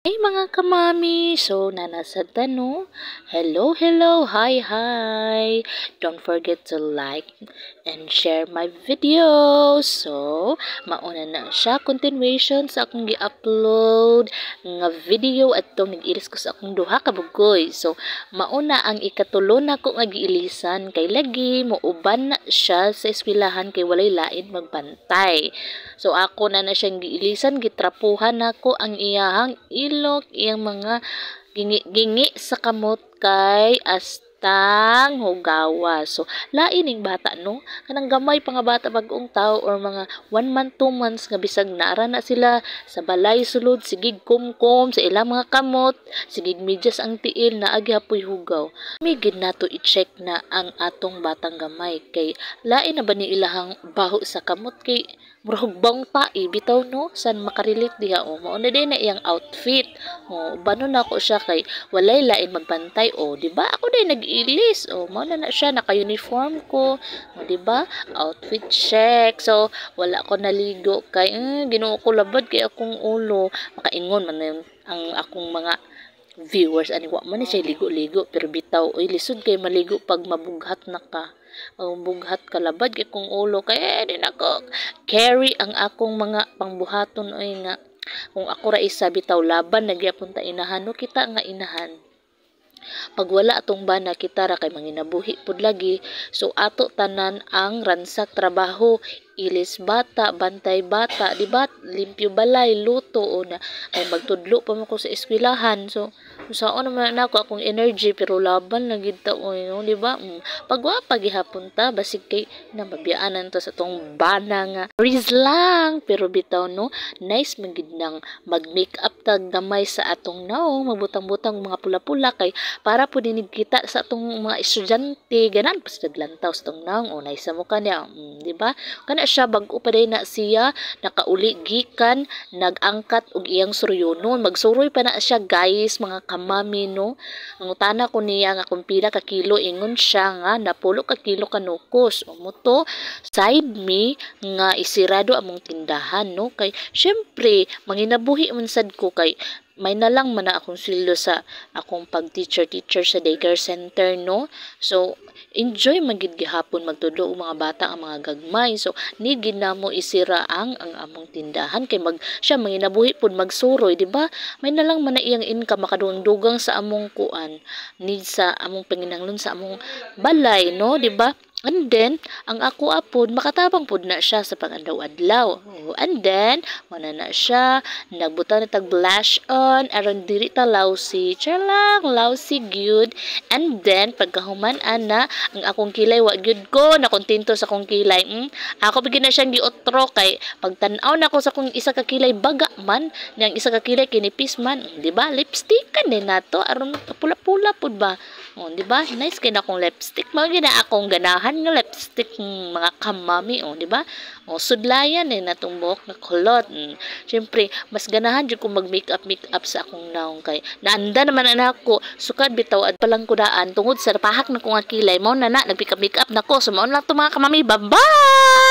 Hey mga kamami! So, nanasad no? Hello, hello! Hi, hi! Don't forget to like and share my videos. So, mauna na siya. Continuation sa akong gi-upload nga video at itong nag-ilis ko sa akong duha kabugoy. So, mauna ang ikatulo na ko nga giilisan kay lagi mo uban na siya sa eskwelahan kay walay lain magbantay. So, ako na siyang giilisan, gitrapuhan nako ang iyahang ilok, iyang mga gingi sa kamot kay astang hugawa. So, lain ning bata, no? Kanang gamay pa nga bata bagong tao or mga 1 month, 2 months nga bisag naara na sila sa balay sulod, sigig kumkum sa ilang mga kamot, sigig medyas ang tiil na agyapoy hugaw. Migid nato i-check na ang atong batang gamay kay lain na ba ni ilahang baho sa kamot kay murag bang tai bitaw no san makarelate diha o mao na din na iyang outfit o bano na ako siya kay walay lain magbantay o di ba ako din nag-ilis o mao na siya naka-uniform ko o di ba outfit check. So wala ko naligo kay Ginoo ko labad kay akong ulo makaingon man ang akong mga viewers ani wa man ni siya ligo-ligo pero bitaw oy lisod kay maligo pag mabughat na ka bughat kalabad kay kong ulo kay din ako carry ang akong mga pangbuhaton oy nga kung ako ra isa bitaw laban nagyapon ta inahan no kita nga inahan pag wala atong bana kita ra kay manginabuhi pud lagi. So ato tanan ang ransak trabaho, ilis bata, bantay bata, di ba? Limpyo balay, luto o na ay magtudlo pa mo ko sa eskwelahan. So saon naman ako akong energy pero laban lang gid ta oy, no, di ba? Pag wa pagihapon ta basig kay namabiyaanan ta sa tong bana nga. Riz lang pero bitaw no, nice man gid nang mag-make up tag gamay sa atong naong magbutang-butang mga pula-pula kay para po dinig kita sa atong mga estudyante ganan pa sa lantaw sa tong naong unay sa mukha niya di ba kana siya bag-o pa na siya nakauli gikan nagangkat og iyang suryonon magsuroy pa na siya guys mga kamami no ngutana ko niya nga kung pila ka kilo ingon siya nga napulo ka kilo kanukos umuto side me nga isirado among tindahan no kay syempre manginabuhi man sad ko kay may nalang man na akong sweldo sa akong pag-teacher sa daycare center no. So enjoy magid gihapon magtudlo og mga bata ang mga gagmay. So need gid namo isira ang among tindahan kay siya manginabuhi pud magsuroy di ba? May nalang man na iyang income makadungdugang sa among kuan need sa among panginahanglan sa among balay no di ba? And then, ang ako apod, makatabang pod na siya sa pag-adlaw-adlaw. And then, mana na siya, nagbuta na tag blush on, aron diri ta lousy. Charlang, lousy gyud. And then, pagkahuman ana, ang akong kilay, wa gyud ko, nakontento sa akong kilay. Ako bigyan na siyang giotro kay, pagtanaw na ko sa akong isa ka kilay, baga man, niyang isa ka kilay, kinipis man. Di ba? Lipstick ka din na to, aron pula-pula pod ba? Di ba? Nice kay na akong lipstick. Mga na akong ganahan nga lipstick mga kamami di ba sudlayan natong buhok na kulot syempre mas ganahan jud ko mag makeup sa akong naong kay naanda naman anako sukad bitaw ad palang kudaan tungod sa pahak na ko nga kilay mao na nagpick up na ko so mao lang to mga kamami bye bye.